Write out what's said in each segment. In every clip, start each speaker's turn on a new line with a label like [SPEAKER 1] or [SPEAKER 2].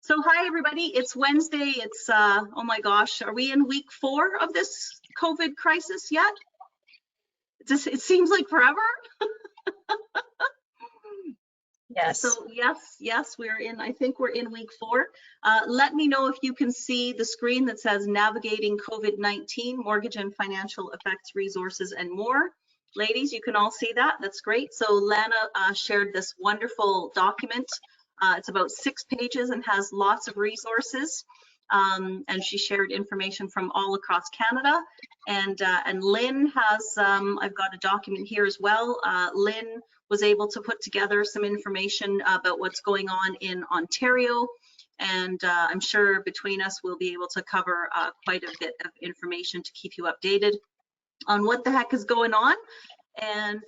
[SPEAKER 1] So hi everybody, it's Wednesday. It's oh my gosh, are we in week 4 of this COVID crisis yet? It seems like forever.
[SPEAKER 2] Yes.
[SPEAKER 1] So yes, we're in, I think we're in week 4. Let me know if you can see the screen that says navigating COVID-19, mortgage and financial effects, resources and more. Ladies, you can all see that. That's great. So Lana shared this wonderful document. It's about 6 pages and has lots of resources. And she shared information from all across Canada. And Lynn has, I've got a document here as well. Lynn was able to put together some information about what's going on in Ontario. And I'm sure between us, we'll be able to cover quite a bit of information to keep you updated on what the heck is going on. And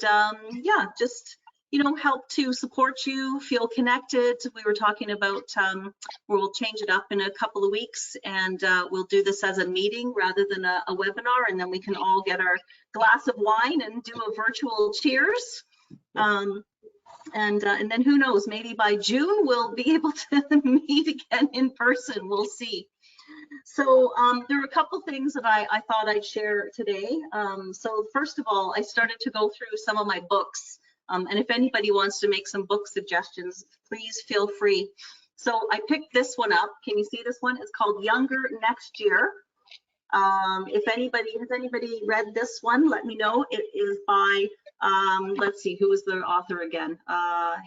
[SPEAKER 1] yeah, just, you know, help to support you, feel connected. We were talking about we'll change it up in a couple of weeks, and we'll do this as a meeting rather than a webinar, and then we can all get our glass of wine and do a virtual cheers. And then who knows, maybe by June we'll be able to meet again in person. We'll see. So there are a couple things that I thought I'd share today. So first of all, I started to go through some of my books. And if anybody wants to make some book suggestions, please feel free. So I picked this one up. Can you see this one? It's called Younger Next Year. If anybody, has anybody read this one? Let me know. It is by, let's see, who is the author again?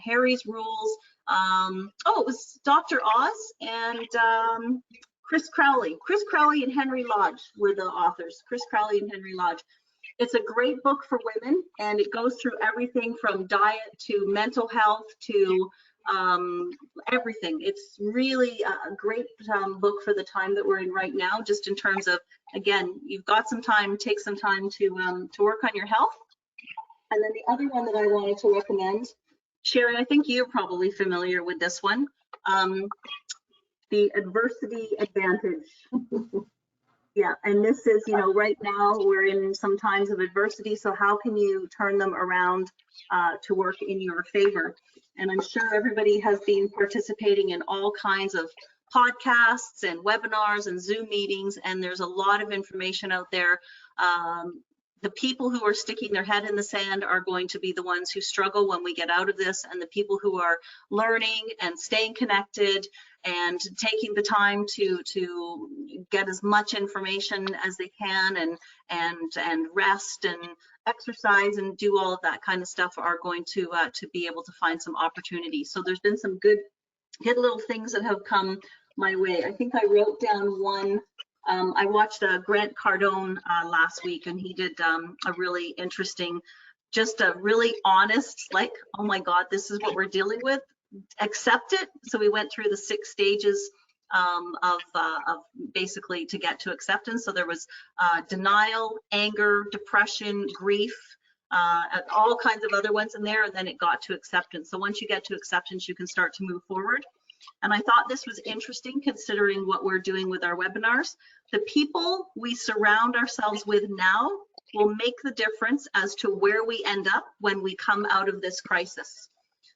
[SPEAKER 1] Harry's Rules. Oh, it was Dr. Oz and Chris Crowley. Chris Crowley and Henry Lodge were the authors. Chris Crowley and Henry Lodge. It's a great book for women, and it goes through everything from diet to mental health to everything. It's really a great book for the time that we're in right now, just in terms of, again, you've got some time, take some time to work on your health. And then the other one that I wanted to recommend, Sharon, I think you're probably familiar with this one, The Adversity Advantage. Yeah, and this is, you know, right now we're in some times of adversity, so how can you turn them around to work in your favor? And I'm sure everybody has been participating in all kinds of podcasts and webinars and Zoom meetings, and there's a lot of information out there. The people who are sticking their head in the sand are going to be the ones who struggle when we get out of this, and the people who are learning and staying connected and taking the time to get as much information as they can and rest and exercise and do all of that kind of stuff are going to be able to find some opportunities. So there's been some good little things that have come my way. I think I wrote down one. I watched Grant Cardone last week, and he did a really interesting, just a really honest, like, oh my God, this is what we're dealing with, accept it. So we went through the 6 stages of basically to get to acceptance. So there was denial, anger, depression, grief, all kinds of other ones in there, and then it got to acceptance. So once you get to acceptance, you can start to move forward. And I thought this was interesting considering what we're doing with our webinars. The people we surround ourselves with now will make the difference as to where we end up when we come out of this crisis.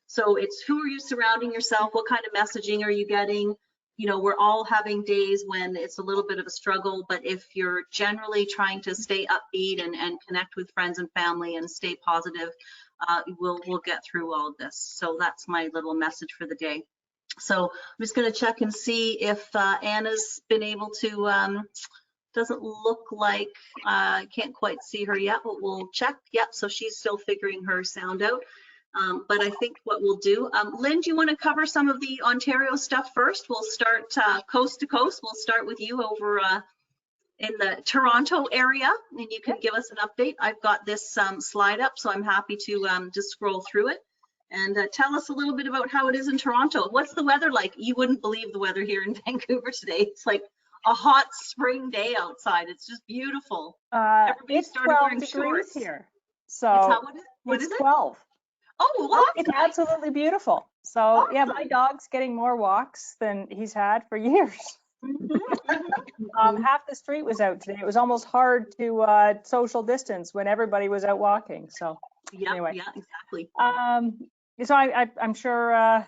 [SPEAKER 1] So it's who are you surrounding yourself? What kind of messaging are you getting? You know, we're all having days when it's a little bit of a struggle, but if you're generally trying to stay upbeat and connect with friends and family and stay positive, we'll get through all of this. So that's my little message for the day. So I'm just going to check and see if Anna's been able to, doesn't look like, I can't quite see her yet, but we'll check. Yep, so she's still figuring her sound out. But I think what we'll do, Lynn, do you want to cover some of the Ontario stuff first? We'll start coast to coast. We'll start with you over in the Toronto area, and you can give us an update. I've got this slide up, so I'm happy to just scroll through it. And tell us a little bit about how it is in Toronto. What's the weather like? You wouldn't believe the weather here in Vancouver today. It's like a hot spring day outside. It's just beautiful.
[SPEAKER 2] It's 12 degrees here. So
[SPEAKER 1] what is it?
[SPEAKER 2] 12.
[SPEAKER 1] Oh, well,
[SPEAKER 2] it's absolutely beautiful. So awesome. Yeah, my dog's getting more walks than he's had for years. Half the street was out today. It was almost hard to social distance when everybody was out walking. So
[SPEAKER 1] yeah,
[SPEAKER 2] anyway,
[SPEAKER 1] yeah, exactly.
[SPEAKER 2] So I'm sure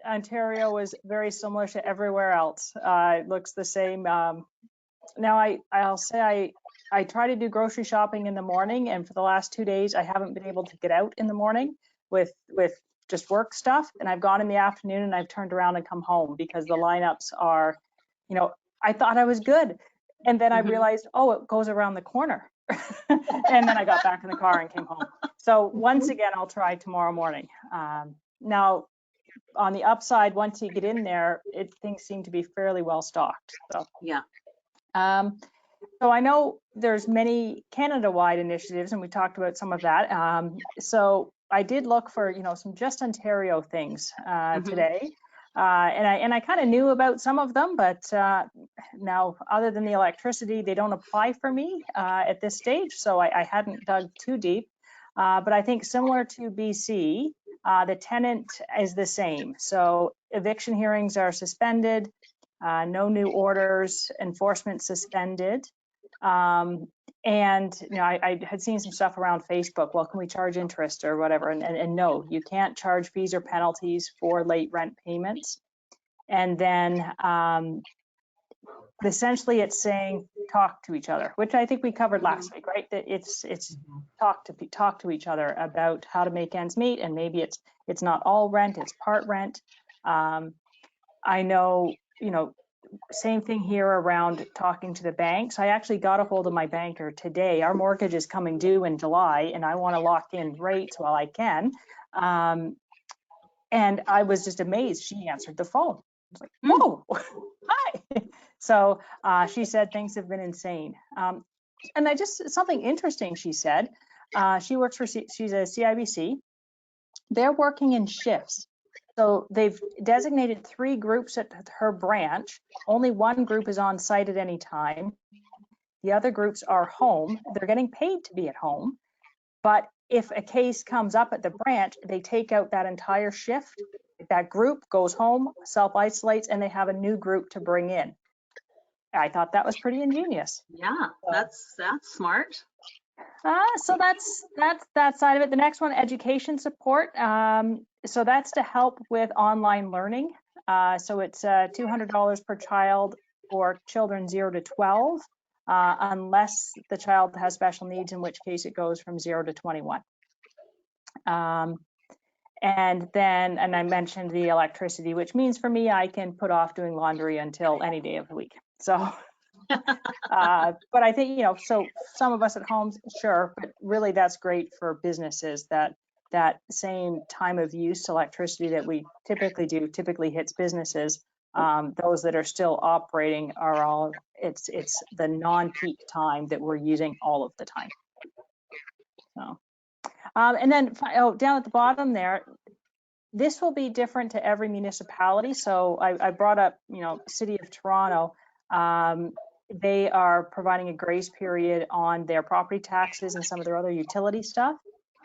[SPEAKER 2] Ontario is very similar to everywhere else. It looks the same. Now I'll say I try to do grocery shopping in the morning, and for the last 2 days I haven't been able to get out in the morning with just work stuff, and I've gone in the afternoon and I've turned around and come home because the lineups are, you know, I thought I was good, and then I realized, oh, it goes around the corner. And then I got back in the car and came home. So once again, I'll try tomorrow morning. Now, on the upside, once you get in there, things seem to be fairly well stocked. So
[SPEAKER 1] Yeah.
[SPEAKER 2] So I know there's many Canada-wide initiatives, and we talked about some of that. So I did look for, you know, some just Ontario things today. And I kind of knew about some of them, but now other than the electricity, they don't apply for me at this stage, so I hadn't dug too deep. But I think similar to BC, the tenant is the same. So eviction hearings are suspended, no new orders, enforcement suspended. And you know, I had seen some stuff around Facebook. Well, can we charge interest or whatever? And no, you can't charge fees or penalties for late rent payments. And then essentially it's saying talk to each other, which I think we covered last week, right? That it's talk to each other about how to make ends meet, and maybe it's not all rent, it's part rent. I know, you know, same thing here around talking to the banks. I actually got a hold of my banker today. Our mortgage is coming due in July, and I want to lock in rates while I can. And I was just amazed. She answered the phone. I was like, whoa, hi. So she said things have been insane. And something interesting she said. She works for, she's a CIBC. They're working in shifts. So they've designated 3 groups at her branch. Only one group is on site at any time. The other groups are home. They're getting paid to be at home. But if a case comes up at the branch, they take out that entire shift. That group goes home, self-isolates, and they have a new group to bring in. I thought that was pretty ingenious.
[SPEAKER 1] Yeah, that's smart.
[SPEAKER 2] So that's that side of it. The next one, education support. So that's to help with online learning. So it's $200 per child for children 0 to 12, unless the child has special needs, in which case it goes from 0 to 21. And I mentioned the electricity, which means for me, I can put off doing laundry until any day of the week. So. But I think, you know, so some of us at home, sure, but really that's great for businesses. That same time of use electricity that we typically hits businesses. Those that are still operating are all, it's the non-peak time that we're using all of the time. So, and then down at the bottom there, this will be different to every municipality. So I brought up, you know, City of Toronto. They are providing a grace period on their property taxes and some of their other utility stuff.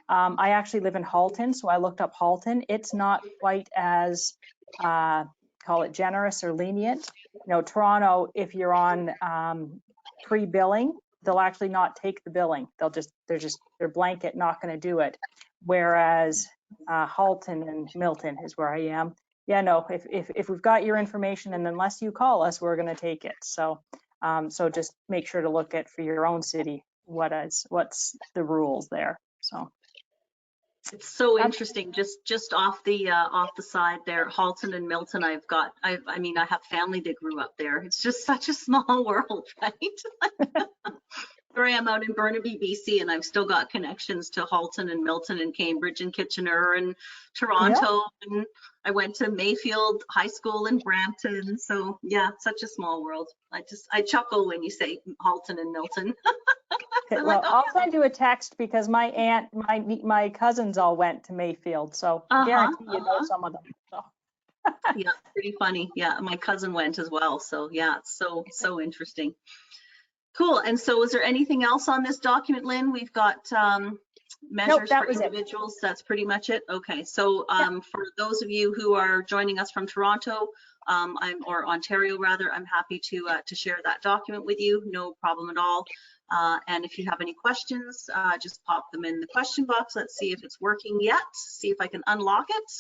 [SPEAKER 2] I actually live in Halton, so I looked up Halton. It's not quite as, call it generous or lenient. You know, Toronto, if you're on pre-billing, they'll actually not take the billing. They're blanket, not going to do it. Whereas Halton and Milton is where I am. Yeah, no, if we've got your information, and unless you call us, we're going to take it. So. So just make sure to look at for your own city what's the rules there. So
[SPEAKER 1] it's so interesting. Just off the side there, Halton and Milton. I mean, I have family that grew up there. It's just such a small world, right? Here I am out in Burnaby, BC, and I've still got connections to Halton and Milton and Cambridge and Kitchener and Toronto. Yeah. And I went to Mayfield High School in Brampton. So yeah, such a small world. I chuckle when you say Halton and Milton.
[SPEAKER 2] Okay, well, I'll send you a text because my aunt, my cousins all went to Mayfield. So guarantee you know some of them. So.
[SPEAKER 1] Yeah, pretty funny. Yeah, my cousin went as well. So yeah, it's so interesting. Cool. And so is there anything else on this document, Lynn? We've got measures for individuals. That's pretty much it. Okay. So for those of you who are joining us from Toronto, or Ontario rather, I'm happy to share that document with you. No problem at all. And if you have any questions, just pop them in the question box. Let's see if it's working yet. See if I can unlock it.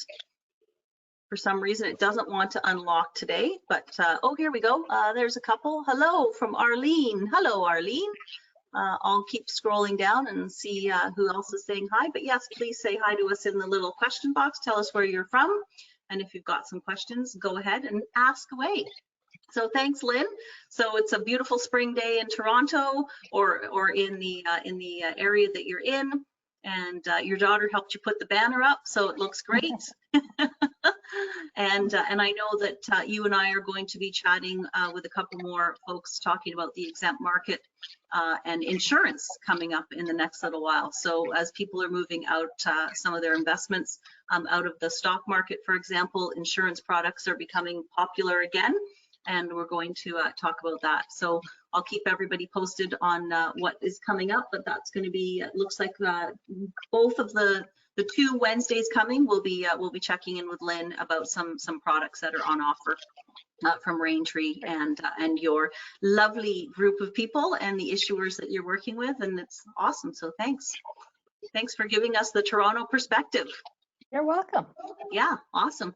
[SPEAKER 1] For some reason, it doesn't want to unlock today, but oh, here we go. There's a couple. Hello from Arlene. Hello, Arlene. I'll keep scrolling down and see who else is saying hi. But yes, please say hi to us in the little question box. Tell us where you're from. And if you've got some questions, go ahead and ask away. So thanks, Lynn. So it's a beautiful spring day in Toronto or in the area that you're in. And your daughter helped you put the banner up, so it looks great. And I know that you and I are going to be chatting with a couple more folks talking about the exempt market and insurance coming up in the next little while. So as people are moving out some of their investments out of the stock market, for example, insurance products are becoming popular again. And we're going to talk about that. So I'll keep everybody posted on what is coming up, but that's going to be, it looks like both of the 2 Wednesdays coming, we'll be checking in with Lynn about some products that are on offer from Raintree and your lovely group of people and the issuers that you're working with, and it's awesome. So thanks for giving us the Toronto perspective.
[SPEAKER 2] You're welcome.
[SPEAKER 1] Yeah, awesome.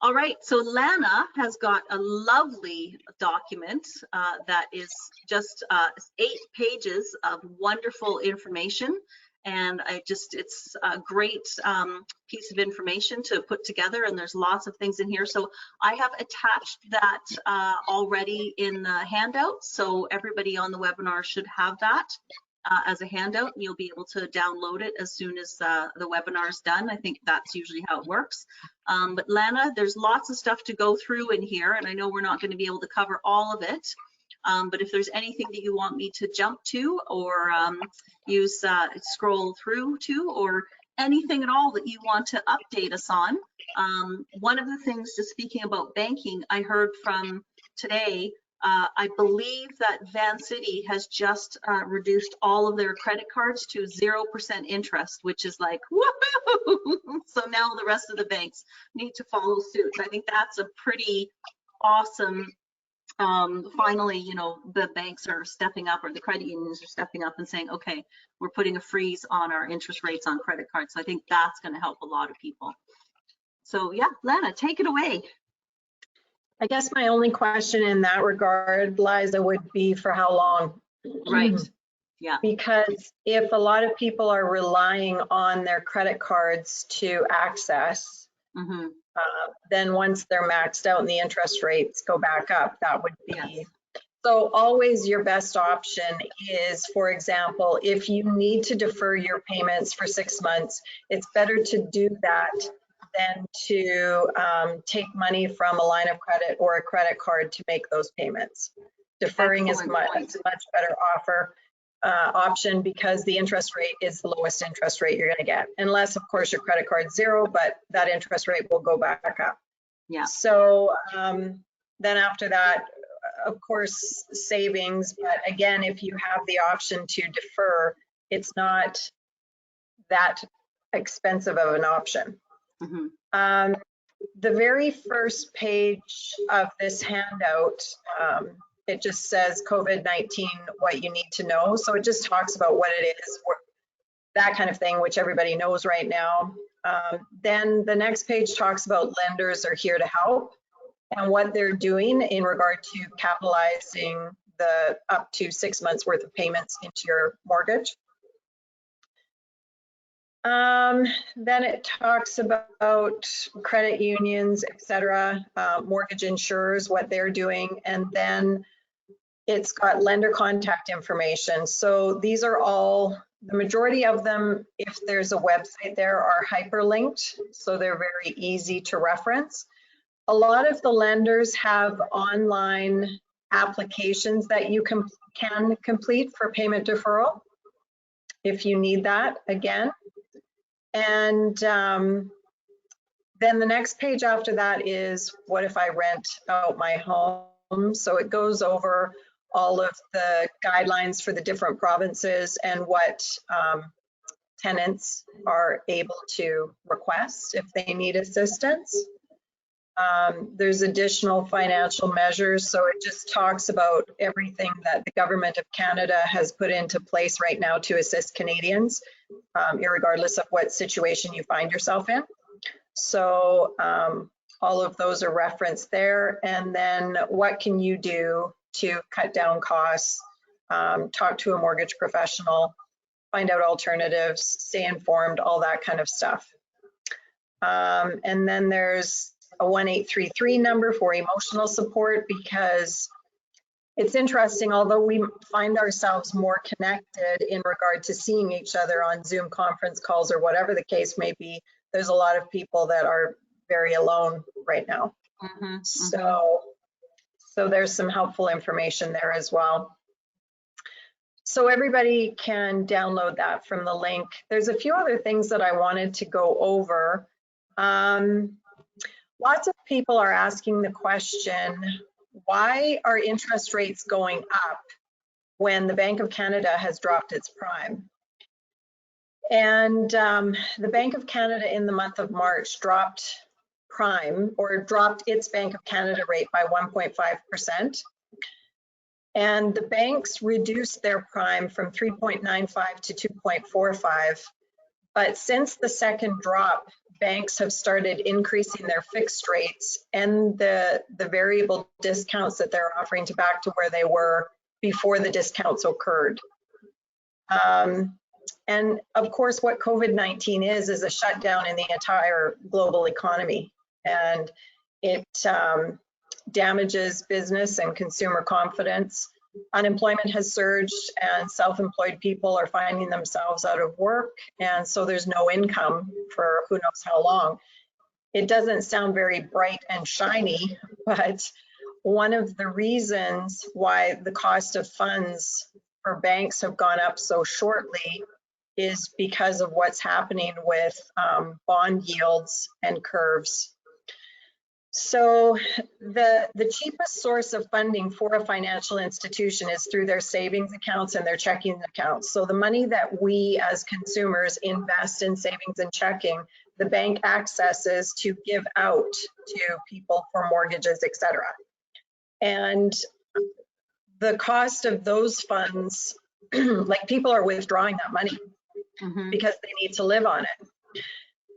[SPEAKER 1] All right, so Lana has got a lovely document that is just 8 pages of wonderful information. And it's a great piece of information to put together, and there's lots of things in here. So I have attached that already in the handout. So everybody on the webinar should have that as a handout. You'll be able to download it as soon as the webinar is done. I think that's usually how it works. But Lana, there's lots of stuff to go through in here, and I know we're not going to be able to cover all of it. But if there's anything that you want me to jump to or scroll through to, or anything at all that you want to update us on. One of the things, just speaking about banking, I heard from today, I believe that Van City has just reduced all of their credit cards to 0% interest, which is like, woohoo! So now the rest of the banks need to follow suit. I think that's a pretty awesome, finally, you know, the banks are stepping up, or the credit unions are stepping up and saying, okay, we're putting a freeze on our interest rates on credit cards. So I think that's going to help a lot of people. So yeah, Lana, take it away.
[SPEAKER 3] I guess my only question in that regard, Liza, would be for how long?
[SPEAKER 1] Right. Yeah.
[SPEAKER 3] Because if a lot of people are relying on their credit cards to access, then once they're maxed out and the interest rates go back up, that would be.
[SPEAKER 1] Yes.
[SPEAKER 3] So always your best option is, for example, if you need to defer your payments for 6 months, it's better to do that than to take money from a line of credit or a credit card to make those payments. Deferring is a much better option, because the interest rate is the lowest interest rate you're going to get, unless of course your credit card's 0, but that interest rate will go back up.
[SPEAKER 1] Yeah.
[SPEAKER 3] So then after that, of course, savings, but again, if you have the option to defer, it's not that expensive of an option. The very first page of this handout, it just says COVID-19, what you need to know. So it just talks about what it is, that kind of thing, which everybody knows right now. Then the next page talks about lenders are here to help and what they're doing in regard to capitalizing the up to 6 months worth of payments into your mortgage. Then it talks about credit unions, etc., mortgage insurers, what they're doing, and then it's got lender contact information. So these are all, the majority of them, if there's a website there, are hyperlinked, so they're very easy to reference. A lot of the lenders have online applications that you can complete for payment deferral if you need that again. And then the next page after that is, what if I rent out my home? So it goes over all of the guidelines for the different provinces and what tenants are able to request if they need assistance. There's additional financial measures, so it just talks about everything that the government of Canada has put into place right now to assist Canadians, irregardless of what situation you find yourself in. So All of those are referenced there. And then what can you do to cut down costs, talk to a mortgage professional, find out alternatives, stay informed, all that kind of stuff. And then there's a 1833 number for emotional support, because it's interesting, although we find ourselves more connected in regard to seeing each other on Zoom conference calls or whatever the case may be, there's a lot of people that are very alone right now. So there's some helpful information there as well. So everybody can download that from the link. There's a few other things that I wanted to go over. Lots of people are asking the question, why are interest rates going up when the Bank of Canada has dropped its prime? And the Bank of Canada in the month of March dropped prime, or dropped its Bank of Canada rate by 1.5%. And the banks reduced their prime from 3.95 to 2.45. But since the second drop, banks have started increasing their fixed rates and the variable discounts that they're offering to back to where they were before the discounts occurred. And of course, what COVID-19 is a shutdown in the entire global economy, and it damages business and consumer confidence. Unemployment has surged and self-employed people are finding themselves out of work, and so there's no income for who knows how long. It doesn't sound very bright and shiny, but one of the reasons why the cost of funds for banks have gone up so shortly is because of what's happening with bond yields and curves. So the cheapest source of funding for a financial institution is through their savings accounts and their checking accounts. So the money that we as consumers invest in savings and checking, the bank accesses to give out to people for mortgages, etc. And the cost of those funds, like people are withdrawing that money because they need to live on it.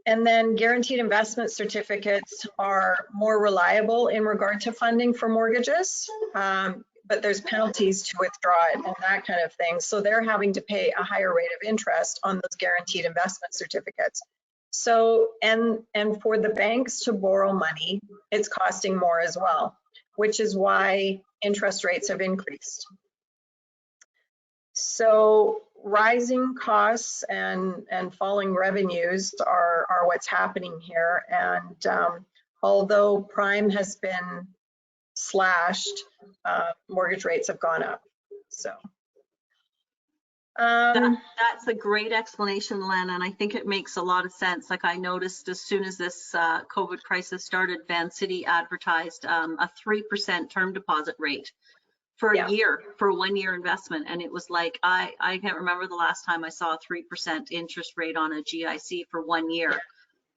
[SPEAKER 3] And then guaranteed investment certificates are more reliable in regard to funding for mortgages, but there's penalties to withdraw it and that kind of thing. So they're having to pay a higher rate of interest on those guaranteed investment certificates. So, and for the banks to borrow money, it's costing more as well, which is why interest rates have increased. So rising costs and falling revenues are what's happening here. And although prime has been slashed, mortgage rates have gone up. So
[SPEAKER 1] that's a great explanation, Len, and I think it makes a lot of sense. Like I noticed as soon as this COVID crisis started, Van City advertised a 3% term deposit rate for a year, for a 1 year investment. And it was like, I can't remember the last time I saw a 3% interest rate on a GIC for 1 year.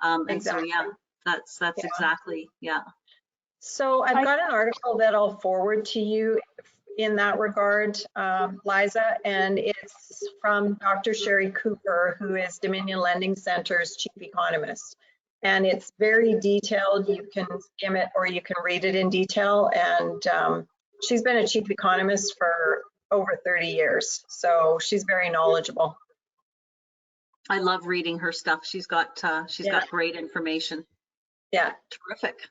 [SPEAKER 1] And
[SPEAKER 3] exactly.
[SPEAKER 1] so, that's exactly,
[SPEAKER 3] So I've got an article that I'll forward to you in that regard, Liza, and it's from Dr. Sherry Cooper, who is Dominion Lending Center's chief economist. And it's very detailed. You can skim it or you can read it in detail. And she's been a chief economist for over 30 years. So she's very knowledgeable.
[SPEAKER 1] I love reading her stuff. She's got great information.
[SPEAKER 3] Yeah.
[SPEAKER 1] Terrific.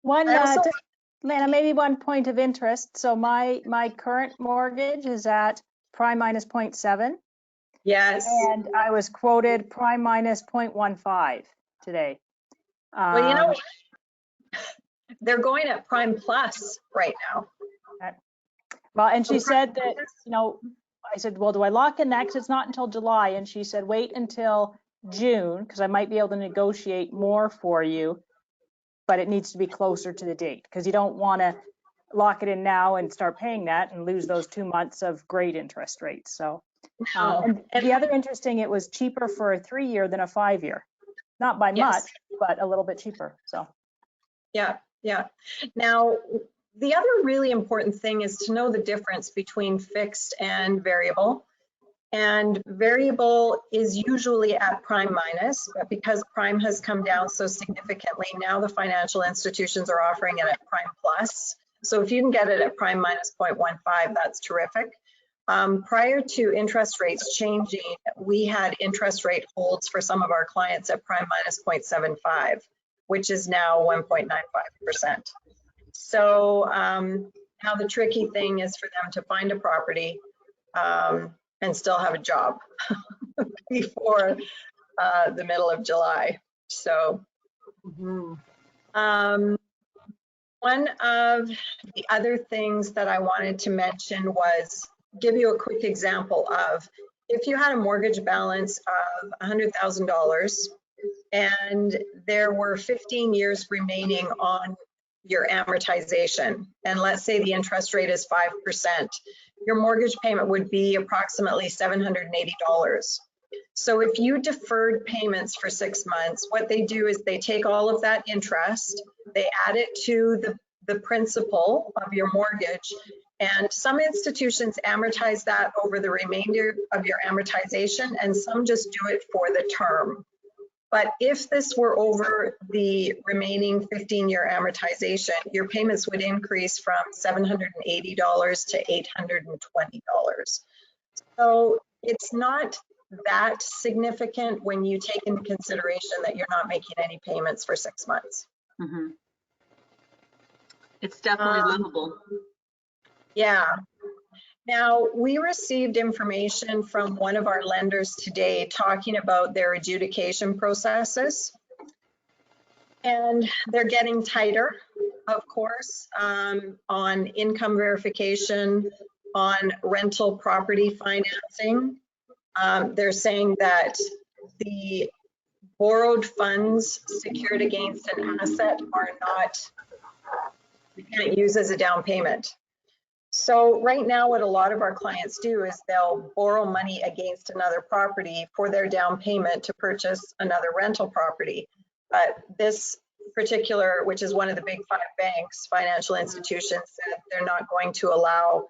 [SPEAKER 2] Lana, maybe one point of interest. So my current mortgage is at prime minus 0.7.
[SPEAKER 3] Yes.
[SPEAKER 2] And I was quoted prime minus 0.15 today.
[SPEAKER 3] Well, you know, they're going at prime plus right now.
[SPEAKER 2] Well, and she said that, you know, I said, well, do I lock in that? Because it's not until July. And she said, wait until June, because I might be able to negotiate more for you, but it needs to be closer to the date, because you don't want to lock it in now and start paying that and lose those 2 months of great interest rates. So, and the other interesting, it was cheaper for a 3-year than a 5-year. Not by much, but a little bit cheaper. So,
[SPEAKER 3] yeah. Now, the other really important thing is to know the difference between fixed and variable. And variable is usually at prime minus, but because prime has come down so significantly, now the financial institutions are offering it at prime plus. So if you can get it at prime minus 0.15, that's terrific. Prior to interest rates changing, we had interest rate holds for some of our clients at prime minus 0.75, which is now 1.95%. So now the tricky thing is for them to find a property and still have a job before the middle of July. So one of the other things that I wanted to mention was give you a quick example of if you had a mortgage balance of $100,000 and there were 15 years remaining on your amortization, and let's say the interest rate is 5%, your mortgage payment would be approximately $780. So if you deferred payments for 6 months, what they do is they take all of that interest, they add it to the principal of your mortgage, and some institutions amortize that over the remainder of your amortization, and some just do it for the term. But if this were over the remaining 15-year amortization, your payments would increase from $780 to $820. So it's not that significant when you take into consideration that you're not making any payments for 6 months.
[SPEAKER 1] It's definitely livable.
[SPEAKER 3] Yeah. Now, we received information from one of our lenders today talking about their adjudication processes. And they're getting tighter, of course, on income verification, on rental property financing. They're saying that the borrowed funds secured against an asset are not, you can't use as a down payment. So right now what a lot of our clients do is they'll borrow money against another property for their down payment to purchase another rental property. But this particular, which is one of the big 5 banks, financial institutions, said they're not going to allow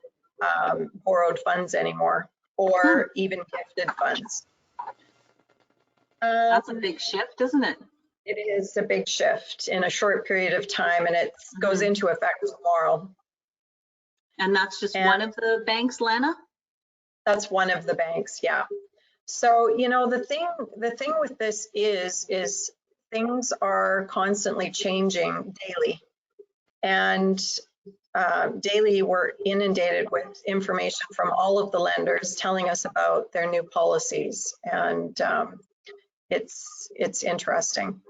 [SPEAKER 3] borrowed funds anymore, or even gifted funds.
[SPEAKER 1] That's a big shift, isn't it?
[SPEAKER 3] It is a big shift in a short period of time, and it goes into effect tomorrow.
[SPEAKER 1] And that's just one of the banks, Lana?
[SPEAKER 3] That's one of the banks, yeah. So, you know, the thing with this is things are constantly changing daily. And daily we're inundated with information from all of the lenders telling us about their new policies. And it's interesting.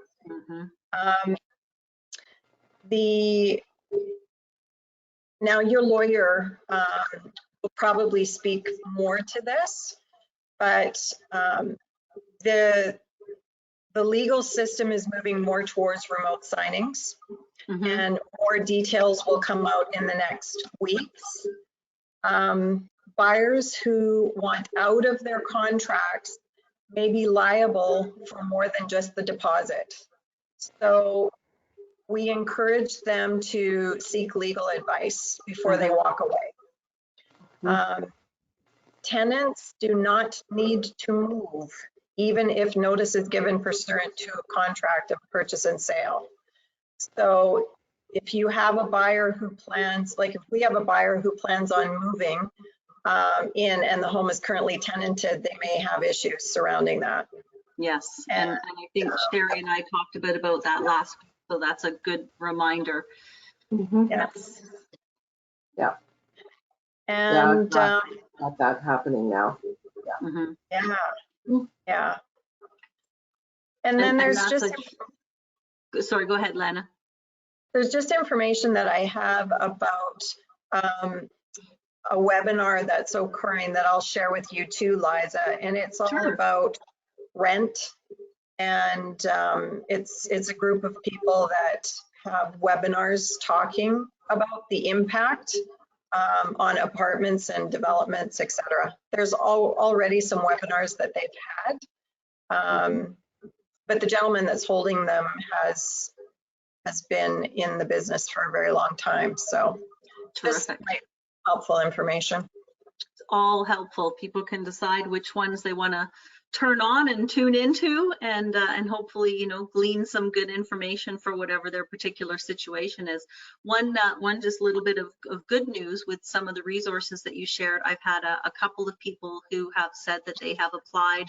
[SPEAKER 3] Now your lawyer will probably speak more to this, but the legal system is moving more towards remote signings, and more details will come out in the next weeks. Buyers who want out of their contracts may be liable for more than just the deposit. So we encourage them to seek legal advice before they walk away. Tenants do not need to move, even if notice is given pursuant to a contract of purchase and sale. So if you have a buyer who plans, like if we have a buyer who plans on moving in and the home is currently tenanted, they may have issues surrounding that.
[SPEAKER 1] Yes, and I think Sherry and I talked a bit about that last week, so that's a good reminder.
[SPEAKER 3] Yes.
[SPEAKER 4] Yeah.
[SPEAKER 3] And
[SPEAKER 4] got that happening now.
[SPEAKER 3] yeah. And then there's just
[SPEAKER 1] sorry, go ahead, Lana.
[SPEAKER 3] There's just information that I have about a webinar that's occurring that I'll share with you too, Liza, and it's all about rent. And it's a group of people that have webinars talking about the impact on apartments and developments, etc. There's already some webinars that they've had, but the gentleman that's holding them has been in the business for a very long time. So
[SPEAKER 1] terrific.
[SPEAKER 3] This might be helpful information.
[SPEAKER 1] all helpful. People can decide which ones they want to turn on and tune into, and hopefully, you know, glean some good information for whatever their particular situation is. One just little bit of good news with some of the resources that you shared. I've had a couple of people who have said that they have applied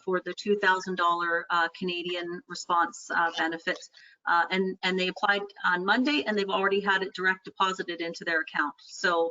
[SPEAKER 1] for the $2,000 Canadian response benefits, and they applied on Monday, and they've already had it direct deposited into their account. So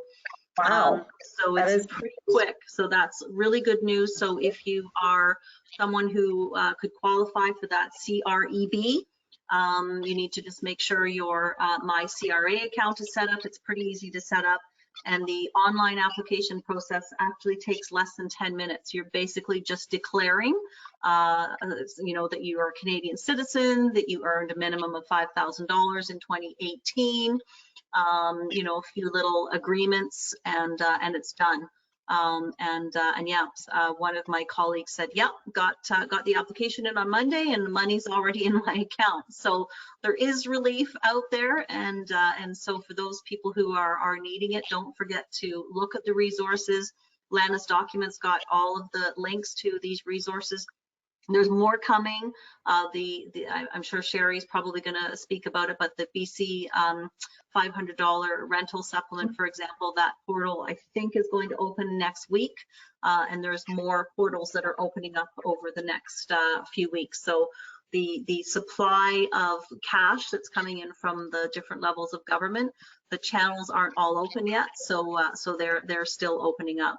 [SPEAKER 3] Wow.
[SPEAKER 1] so
[SPEAKER 3] That
[SPEAKER 1] it's
[SPEAKER 3] is
[SPEAKER 1] pretty quick. So that's really good news. So if you are someone who could qualify for that CREB, you need to just make sure your My CRA account is set up. It's pretty easy to set up. And the online application process actually takes less than 10 minutes. You're basically just declaring, you know, that you are a Canadian citizen, that you earned a minimum of $5,000 in 2018, you know, a few little agreements, and it's done. And yeah, one of my colleagues said, yep, got the application in on Monday, and the money's already in my account. So there is relief out there, and so for those people who are needing it, don't forget to look at the resources. Lana's documents got all of the links to these resources. There's more coming. I'm sure Sherry's probably going to speak about it, but the BC $500 rental supplement, for example, that portal I think is going to open next week, and there's more portals that are opening up over the next few weeks. So the supply of cash that's coming in from the different levels of government, the channels aren't all open yet, so they're still opening up.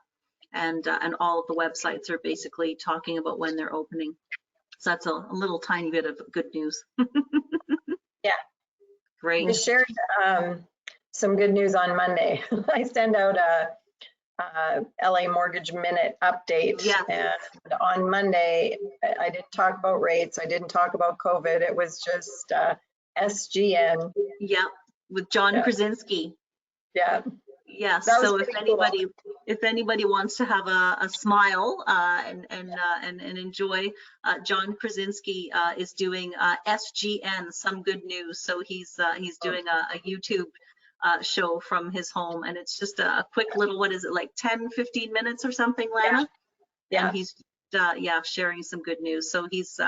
[SPEAKER 1] And all of the websites are basically talking about when they're opening. So that's a little tiny bit of good news.
[SPEAKER 3] Yeah.
[SPEAKER 1] Great.
[SPEAKER 3] I shared some good news on Monday. I send out a LA Mortgage Minute update.
[SPEAKER 1] Yes.
[SPEAKER 3] And on Monday, I didn't talk about rates. I didn't talk about COVID. It was just SGN.
[SPEAKER 1] Yeah, with John Krasinski.
[SPEAKER 3] Yeah.
[SPEAKER 1] Yes.
[SPEAKER 3] That was
[SPEAKER 1] So
[SPEAKER 3] pretty cool.
[SPEAKER 1] if anybody wants to have a smile and enjoy, John Krasinski is doing SGN, Some Good News. So he's doing a YouTube show from his home, and it's just a quick little, what is it, like 10-15 minutes or something, Lana?
[SPEAKER 3] Yeah.
[SPEAKER 1] And he's sharing some good news. So he's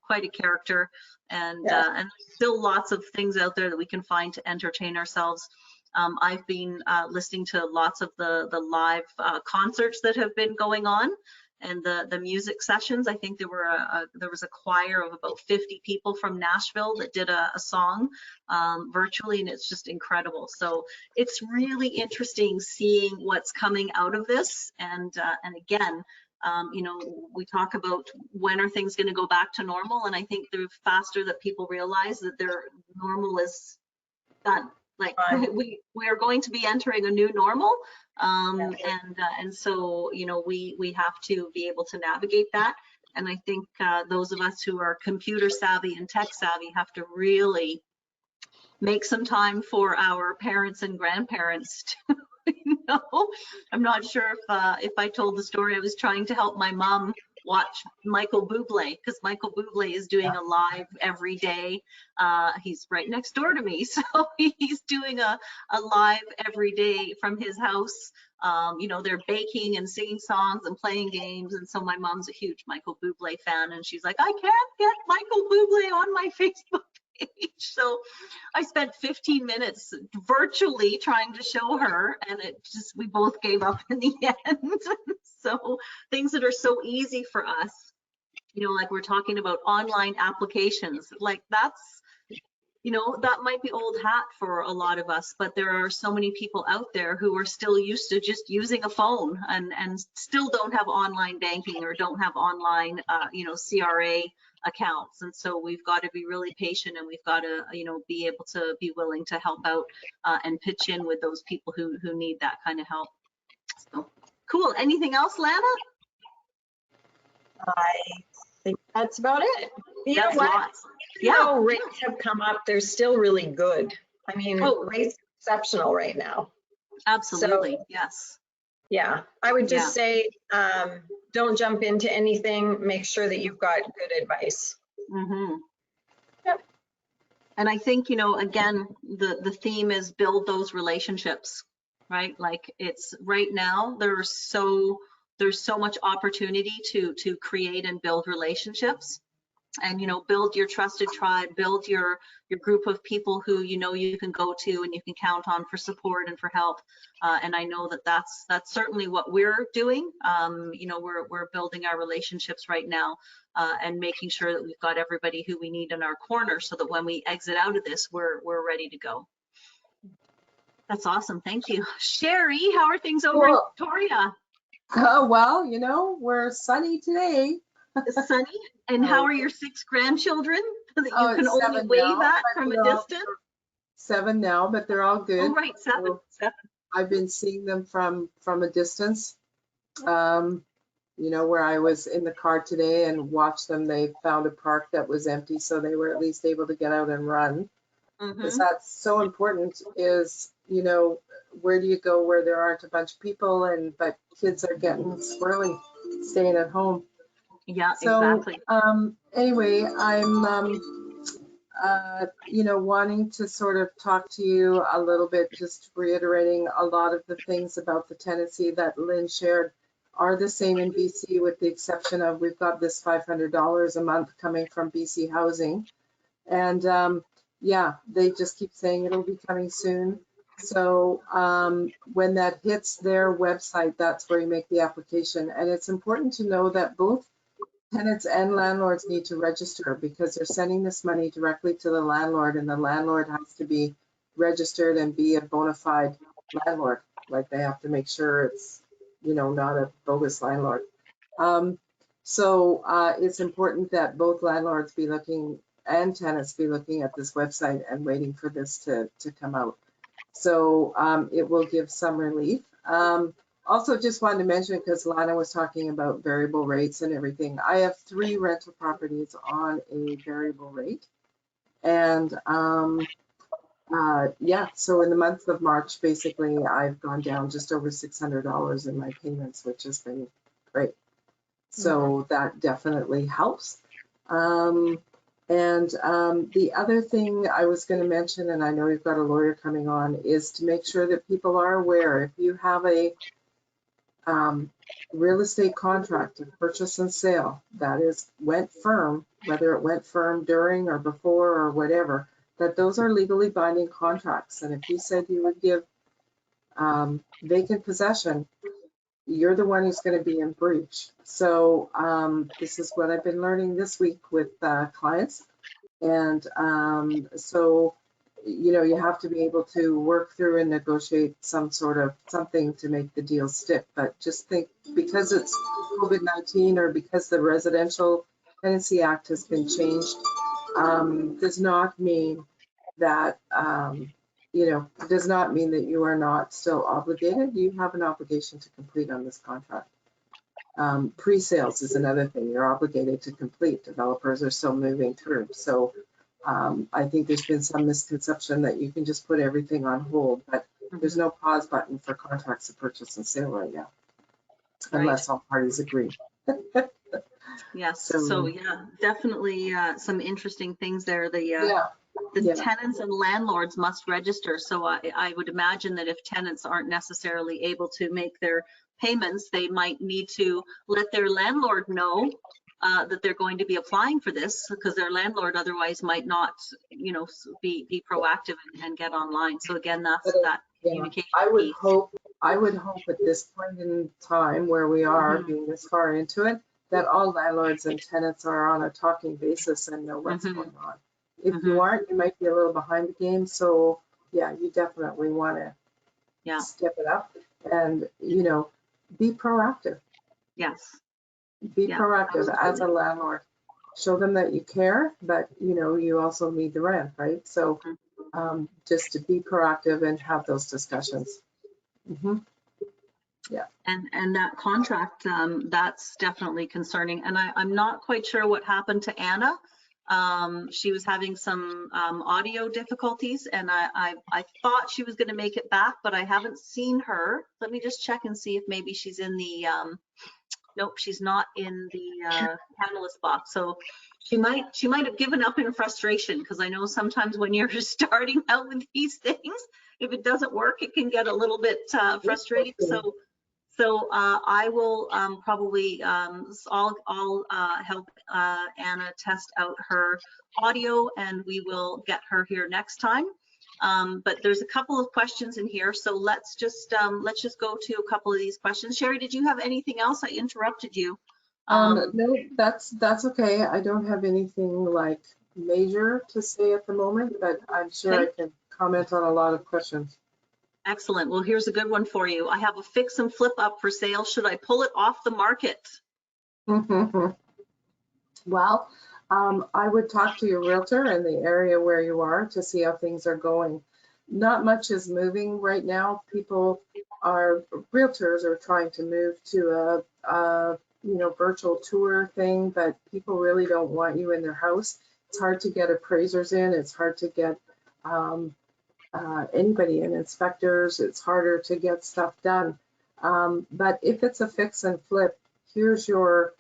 [SPEAKER 1] quite a character, and still lots of things out there that we can find to entertain ourselves. I've been listening to lots of the live concerts that have been going on, and the music sessions. I think there was a choir of about 50 people from Nashville that did a song virtually, and it's just incredible. So it's really interesting seeing what's coming out of this. And again, you know, we talk about when are things going to go back to normal, and I think the faster that people realize that their normal is done. Like we are going to be entering a new normal, and so, you know, we have to be able to navigate that. And I think those of us who are computer savvy and tech savvy have to really make some time for our parents and grandparents to, you know, I'm not sure if I told the story. I was trying to help my mom watch Michael Bublé, because Michael Bublé is doing a live every day. He's right next door to me, so he's doing a live every day from his house. You know, they're baking and singing songs and playing games, and so my mom's a huge Michael Bublé fan, and she's like, I can't get Michael Bublé on my Facebook page. So I spent 15 minutes virtually trying to show her, and we both gave up in the end. So things that are so easy for us, you know, like we're talking about online applications, like that's, you know, that might be old hat for a lot of us, but there are so many people out there who are still used to just using a phone and still don't have online banking or don't have online, you know, CRA accounts. And so we've got to be really patient, and we've got to, you know, be able to be willing to help out and pitch in with those people who need that kind of help. So cool. Anything else, Lana?
[SPEAKER 3] I think that's about it. You know
[SPEAKER 1] That's
[SPEAKER 3] what?
[SPEAKER 1] lots.
[SPEAKER 3] Even though rates have come up, they're still really good. I mean, rates are exceptional right now.
[SPEAKER 1] Absolutely.
[SPEAKER 3] So,
[SPEAKER 1] yes.
[SPEAKER 3] Yeah, I would just say, don't jump into anything. Make sure that you've got good advice.
[SPEAKER 1] Mm-hmm.
[SPEAKER 3] Yep.
[SPEAKER 1] And I think, you know, again, the theme is build those relationships. right? Like it's right now, there's so much opportunity to create and build relationships, and build your trusted tribe, build your group of people who you can go to and you can count on for support and for help. And I know that that's certainly what we're doing. We're building our relationships right now, and making sure that we've got everybody who we need in our corner, so that when we exit out of this, we're ready to go. That's awesome. Thank you. Sherry, how are things over in Victoria?
[SPEAKER 4] Well, we're sunny today.
[SPEAKER 1] Sunny? And how are your 6 grandchildren that you can
[SPEAKER 4] it's
[SPEAKER 1] only
[SPEAKER 4] 7
[SPEAKER 1] wave
[SPEAKER 4] now,
[SPEAKER 1] at
[SPEAKER 4] but
[SPEAKER 1] from a
[SPEAKER 4] they're all-
[SPEAKER 1] distance?
[SPEAKER 4] 7 now, but they're all good.
[SPEAKER 1] Oh, right, 7.
[SPEAKER 4] So I've been seeing them from a distance. Where I was in the car today and watched them, they found a park that was empty, so they were at least able to get out and run. Because that's so important, is, where do you go where there aren't a bunch of people, but kids are getting squirrely, staying at home.
[SPEAKER 1] Yeah,
[SPEAKER 4] So,
[SPEAKER 1] exactly.
[SPEAKER 4] anyway, I'm, wanting to sort of talk to you a little bit, just reiterating a lot of the things about the tenancy that Lynn shared are the same in BC, with the exception of we've got this $500 a month coming from BC Housing. And yeah, they just keep saying it'll be coming soon. So when that hits their website, that's where you make the application. And it's important to know that both tenants and landlords need to register, because they're sending this money directly to the landlord, and the landlord has to be registered and be a bona fide landlord. Like, they have to make sure it's, not a bogus landlord. So it's important that both landlords be looking and tenants be looking at this website and waiting for this to come out. So it will give some relief. Also, just wanted to mention, because Lana was talking about variable rates and everything, I have 3 rental properties on a variable rate. And yeah, so in the month of March, basically, I've gone down just over $600 in my payments, which has been great. So that definitely helps. The other thing I was going to mention, and I know you've got a lawyer coming on, is to make sure that people are aware, if you have a real estate contract of purchase and sale that went firm, whether it went firm during or before or whatever, that those are legally binding contracts. And if you said you would give vacant possession, you're the one who's going to be in breach. So this is what I've been learning this week with clients. And so, you have to be able to work through and negotiate some sort of something to make the deal stick. But just think, because it's COVID-19 or because the Residential Tenancy Act has been changed, does not mean that, does not mean that you are not still obligated. You have an obligation to complete on this contract. Pre-sales is another thing you're obligated to complete. Developers are still moving through. So I think there's been some misconception that you can just put everything on hold, but there's no pause button for contracts of purchase and sale right now, unless all parties agree.
[SPEAKER 1] Yes. So yeah, definitely some interesting things there. The tenants and landlords must register. So I would imagine that if tenants aren't necessarily able to make their payments, they might need to let their landlord know that they're going to be applying for this, because their landlord otherwise might not, be proactive and get online. So again, that's that communication piece.
[SPEAKER 4] I would hope at this point in time, where we are being this far into it, that all landlords and tenants are on a talking basis and know what's going on. If you aren't, you might be a little behind the game. So yeah, you definitely want to step it up and, be proactive.
[SPEAKER 1] Yes.
[SPEAKER 4] Be proactive as a landlord. Show them that you care, but you also need the rent, right? So just to be proactive and have those discussions. Yeah.
[SPEAKER 1] And that contract, that's definitely concerning. And I'm not quite sure what happened to Anna. She was having some audio difficulties, and I thought she was going to make it back, but I haven't seen her. Let me just check and see if maybe she's in the, nope, she's not in the panelist box. So She might have given up in frustration, because I know sometimes when you're starting out with these things, if it doesn't work, it can get a little bit frustrating. So I will probably I'll help Anna test out her audio, and we will get her here next time. But there's a couple of questions in here, so let's just go to a couple of these questions. Sherry, did you have anything else? I interrupted you.
[SPEAKER 4] No, that's okay. I don't have anything like major to say at the moment, but I'm sure
[SPEAKER 1] Okay.
[SPEAKER 4] I can comment on a lot of questions.
[SPEAKER 1] Excellent. Well, here's a good one for you. I have a fix and flip up for sale. Should I pull it off the market?
[SPEAKER 4] Well, I would talk to your realtor in the area where you are to see how things are going. Not much is moving right now. Realtors are trying to move to a virtual tour thing, but people really don't want you in their house. It's hard to get appraisers in. It's hard to get anybody in, inspectors. It's harder to get stuff done. But if it's a fix and flip, here's your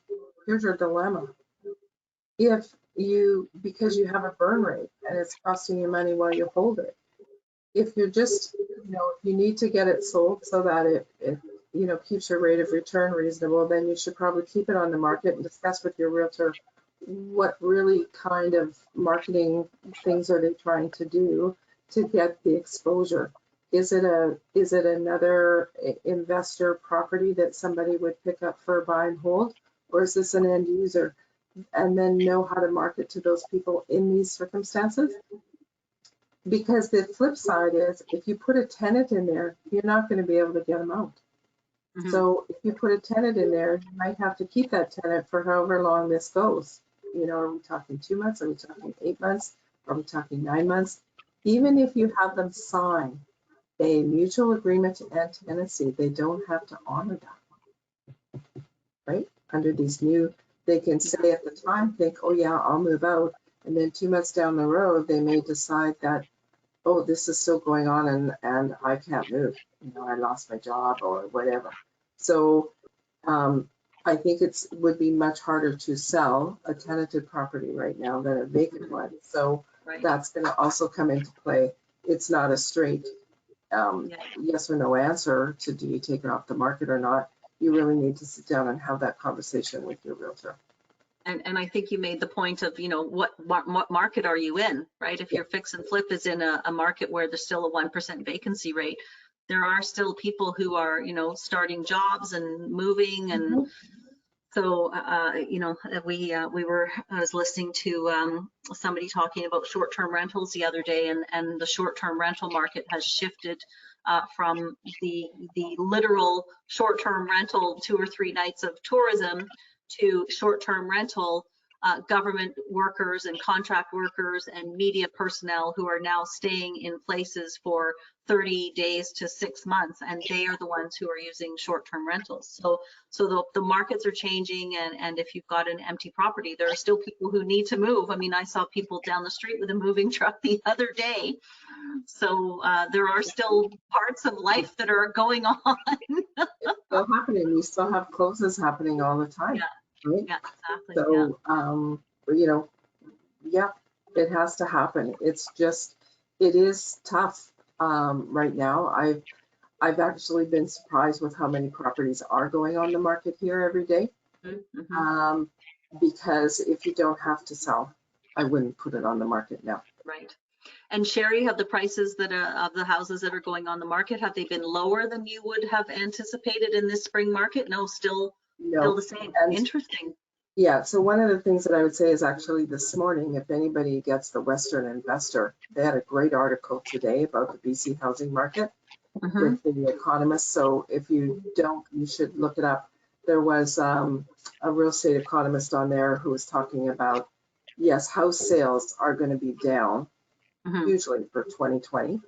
[SPEAKER 4] dilemma. Because you have a burn rate and it's costing you money while you hold it, if you're just, if you need to get it sold so that it keeps your rate of return reasonable, then you should probably keep it on the market and discuss with your realtor what really kind of marketing things are they trying to do to get the exposure. Is it another investor property that somebody would pick up for a buy and hold, or is this an end user? And then know how to market to those people in these circumstances. Because the flip side is, if you put a tenant in there, you're not going to be able to get them out.
[SPEAKER 1] Mm-hmm.
[SPEAKER 4] So if you put a tenant in there, you might have to keep that tenant for however long this goes. Are we talking 2 months? Are we talking 8 months? Are we talking 9 months? Even if you have them sign a mutual agreement to end tenancy, they don't have to honor that, right? Under these new, they can say at the time, think, oh yeah, I'll move out. And then 2 months down the road, they may decide that, oh, this is still going on and I can't move. I lost my job or whatever. So I think it would be much harder to sell a tenanted property right now than a vacant one. So that's going to also come into play. It's not a straight yes or no answer to do you take it off the market or not. You really need to sit down and have that conversation with your realtor.
[SPEAKER 1] And I think you made the point of, what market are you in, right? If your fix and flip is in a market where there's still a 1% vacancy rate, there are still people who are, starting jobs and moving. And so, I was listening to somebody talking about short-term rentals the other day, and the short-term rental market has shifted from the literal short-term rental 2 or 3 nights of tourism to short-term rental government workers and contract workers and media personnel who are now staying in places for 30 days to 6 months, and they are the ones who are using short-term rentals. So the markets are changing, and if you've got an empty property, there are still people who need to move. I mean, I saw people down the street with a moving truck the other day. So there are still parts of life that are going on.
[SPEAKER 4] It's still happening. We still have closes happening all the time.
[SPEAKER 1] Yeah.
[SPEAKER 4] Right?
[SPEAKER 1] Yeah, exactly.
[SPEAKER 4] So, it has to happen. It's just, it is tough right now. I've actually been surprised with how many properties are going on the market here every day.
[SPEAKER 1] Mm-hmm.
[SPEAKER 4] Because if you don't have to sell, I wouldn't put it on the market now.
[SPEAKER 1] Right. And Sherry, have the prices of the houses that are going on the market, have they been lower than you would have anticipated in this spring market? No, still the same.
[SPEAKER 4] And
[SPEAKER 1] interesting.
[SPEAKER 4] Yeah, so one of the things that I would say is actually this morning, if anybody gets the Western Investor, they had a great article today about the BC housing market with the economists. So if you don't, you should look it up. There was a real estate economist on there who was talking about, yes, house sales are going to be down hugely for 2020.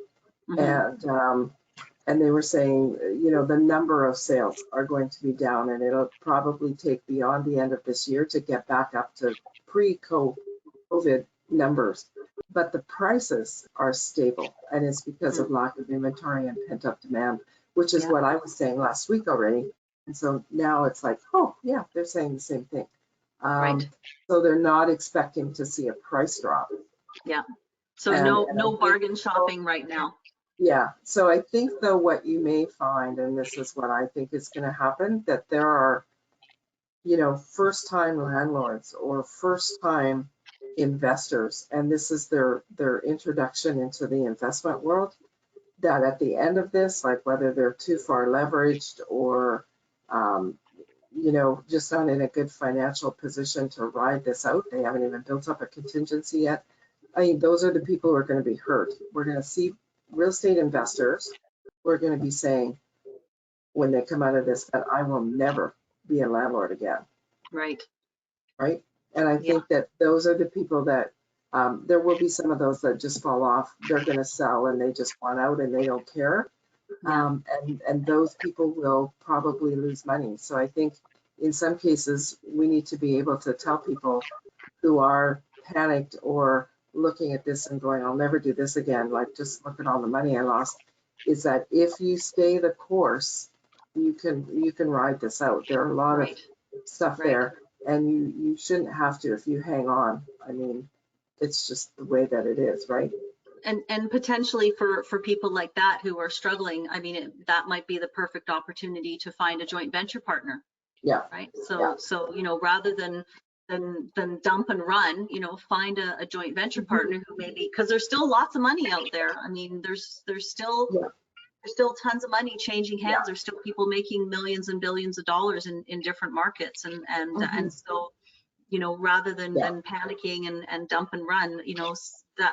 [SPEAKER 4] And they were saying, the number of sales are going to be down, and it'll probably take beyond the end of this year to get back up to pre-COVID numbers. But the prices are stable, and it's because of lack of inventory and pent-up demand, which is what I was saying last week already. And so now it's like, oh, yeah, they're saying the same thing.
[SPEAKER 1] Right.
[SPEAKER 4] So they're not expecting to see a price drop.
[SPEAKER 1] Yeah. So
[SPEAKER 4] And
[SPEAKER 1] no bargain shopping right now.
[SPEAKER 4] Yeah. So I think though what you may find, and this is what I think is going to happen, that there are, you know, first-time landlords or first-time investors, and this is their introduction into the investment world, that at the end of this, like whether they're too far leveraged or, you know, just not in a good financial position to ride this out, they haven't even built up a contingency yet. I mean, those are the people who are going to be hurt. We're going to see real estate investors who are going to be saying, when they come out of this, that I will never be a landlord again.
[SPEAKER 1] Right.
[SPEAKER 4] Right. And I think that those are the people that there will be some of those that just fall off. They're going to sell and they just want out and they don't care. And those people will probably lose money. So I think in some cases, we need to be able to tell people who are panicked or looking at this and going, I'll never do this again, like just look at all the money I lost, is that if you stay the course, you can ride this out. There are a lot of stuff there, and you shouldn't have to if you hang on. I mean, it's just the way that it is, right?
[SPEAKER 1] And potentially for people like that who are struggling, I mean, that might be the perfect opportunity to find a joint venture partner.
[SPEAKER 4] Yeah.
[SPEAKER 1] Right. So you know, rather than dump and run, you know, find a joint venture partner who maybe, because there's still lots of money out there. I mean, there's still tons of money changing hands. There's still people making millions and billions of dollars in different markets, and so, you know, rather than panicking and dump and run, you know,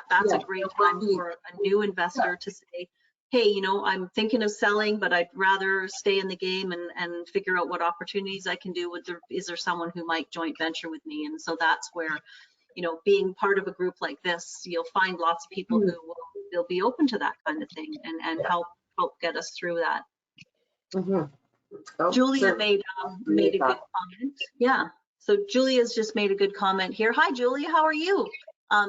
[SPEAKER 1] that's a great time for a new investor to say, hey, you know, I'm thinking of selling, but I'd rather stay in the game and figure out what opportunities I can do. Is there someone who might joint venture with me? And so that's where, you know, being part of a group like this, you'll find lots of people who will be open to that kind of thing and help get us through that. Julia made a good comment. Yeah. So Julia's just made a good comment here. Hi, Julia, how are you?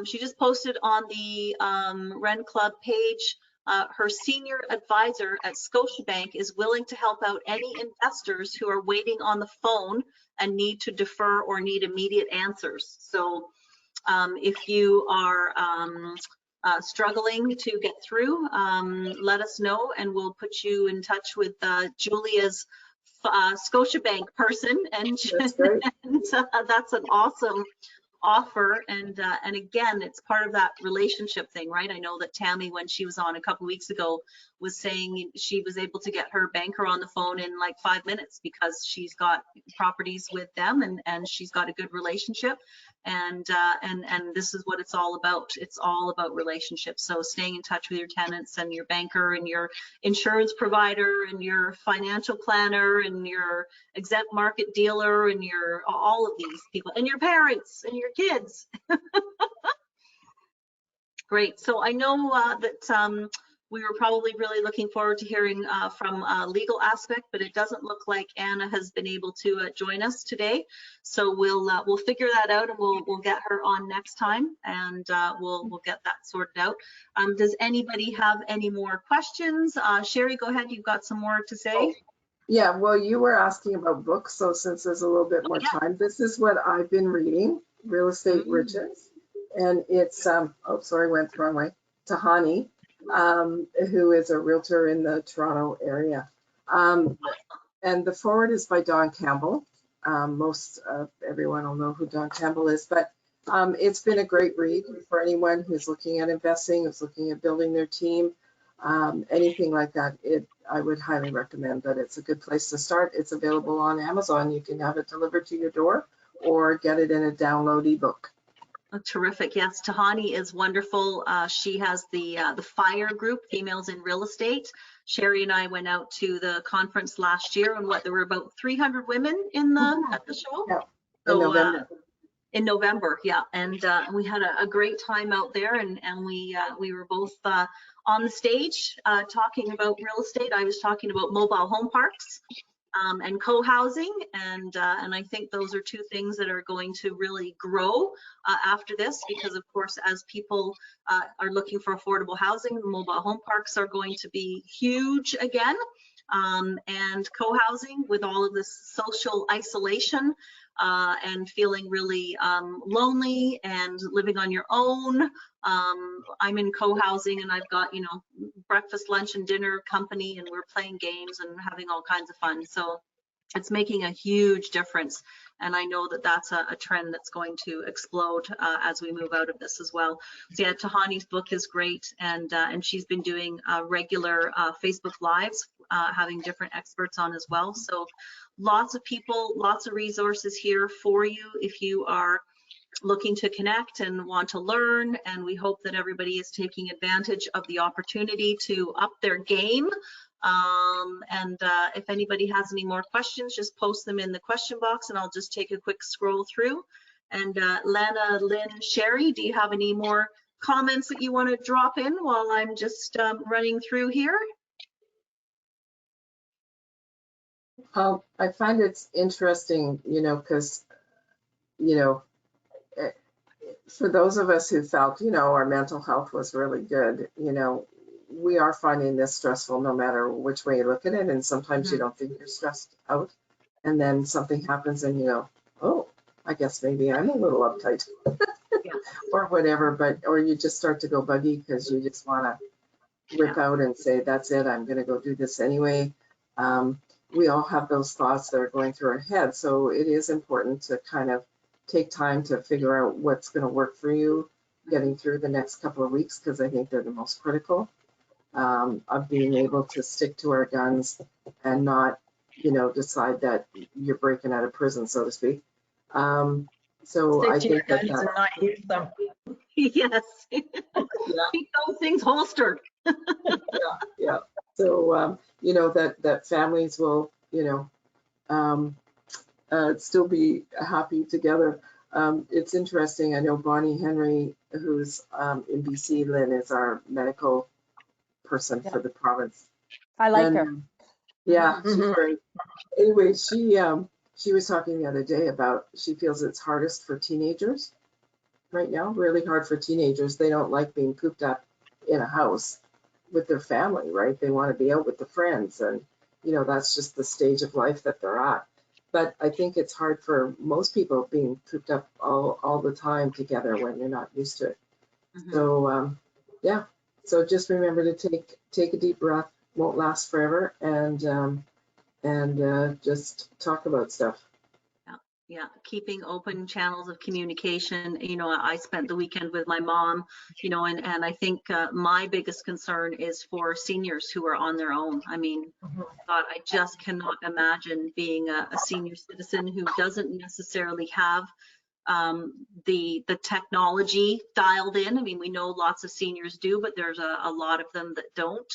[SPEAKER 1] She just posted on the WREN Club page, her senior advisor at Scotiabank is willing to help out any investors who are waiting on the phone and need to defer or need immediate answers. So if you are struggling to get through, let us know and we'll put you in touch with Julia's Scotiabank person, and that's an awesome offer. And again, it's part of that relationship thing, right? I know that Tammy, when she was on a couple weeks ago, was saying she was able to get her banker on the phone in like 5 minutes because she's got properties with them and she's got a good relationship. And this is what it's all about. It's all about relationships. So staying in touch with your tenants and your banker and your insurance provider and your financial planner and your exempt market dealer and your all of these people and your parents and your kids. Great. So I know that we were probably really looking forward to hearing from a legal aspect, but it doesn't look like Anna has been able to join us today. So we'll figure that out and we'll get her on next time, and we'll get that sorted out. Does anybody have any more questions? Sherry, go ahead. You've got some more to say.
[SPEAKER 4] Yeah, well, you were asking about books, so since there's a little bit more time, this is what I've been reading, Real Estate Riches, and it's, oh, sorry, went the wrong way, Tahani, who is a realtor in the Toronto area. And the foreword is by Don Campbell. Most everyone will know who Don Campbell is, but it's been a great read for anyone who's looking at investing, who's looking at building their team, anything like that. I would highly recommend that. It's a good place to start. It's available on Amazon. You can have it delivered to your door or get it in a download ebook.
[SPEAKER 1] Oh, terrific. Yes, Tahani is wonderful. She has the FIRE group, Females in Real Estate. Sherry and I went out to the conference last year, and there were about 300 women at the show.
[SPEAKER 4] Yeah.
[SPEAKER 1] So,
[SPEAKER 4] in November.
[SPEAKER 1] In November, yeah, and we had a great time out there, and we were both on the stage talking about real estate. I was talking about mobile home parks and co-housing, and I think those are two things that are going to really grow after this, because of course, as people are looking for affordable housing, mobile home parks are going to be huge again. and co-housing with all of this social isolation and feeling really lonely and living on your own. I'm in co-housing and I've got, you know, breakfast, lunch and dinner company, and we're playing games and having all kinds of fun. So it's making a huge difference. And I know that that's a trend that's going to explode as we move out of this as well. So yeah, Tahani's book is great, and she's been doing regular Facebook Lives, having different experts on as well. So lots of people, lots of resources here for you if you are looking to connect and want to learn, and we hope that everybody is taking advantage of the opportunity to up their game. If anybody has any more questions, just post them in the question box and I'll just take a quick scroll through. And Lana, Lynn, Sherry, do you have any more comments that you want to drop in while I'm just running through here?
[SPEAKER 4] I find it's interesting, you know, because, you know, for those of us who felt, you know, our mental health was really good, you know, we are finding this stressful no matter which way you look at it. And sometimes you don't think you're stressed out. And then something happens and you go, oh, I guess maybe I'm a little uptight
[SPEAKER 1] Yeah.
[SPEAKER 4] or whatever. But, or you just start to go buggy because you just want to rip out and say, that's it, I'm going to go do this anyway. We all have those thoughts that are going through our head. So it is important to kind of take time to figure out what's going to work for you getting through the next couple of weeks, because I think they're the most critical, of being able to stick to our guns and not, you know, decide that you're breaking out of prison, so to speak. So I think that
[SPEAKER 3] and not use them.
[SPEAKER 1] Yes.
[SPEAKER 4] Yeah.
[SPEAKER 1] Keep those things holstered.
[SPEAKER 4] Yeah. So, you know, that families will, you know, still be happy together. It's interesting. I know Bonnie Henry, who's in BC, Lynn is our medical person for the province.
[SPEAKER 2] I like
[SPEAKER 4] And,
[SPEAKER 2] her.
[SPEAKER 4] Yeah, she's great. Anyway, she was talking the other day about she feels it's hardest for teenagers right now, really hard for teenagers. They don't like being cooped up in a house with their family, right? They want to be out with the friends, and you know, that's just the stage of life that they're at. But I think it's hard for most people being cooped up all the time together when you're not used to it. So yeah, so just remember to take a deep breath. Won't last forever, and just talk about stuff.
[SPEAKER 1] Yeah, keeping open channels of communication. You know, I spent the weekend with my mom, you know, and I think my biggest concern is for seniors who are on their own. I mean, God, I just cannot imagine being a senior citizen who doesn't necessarily have the technology dialed in. I mean, we know lots of seniors do, but there's a lot of them that don't.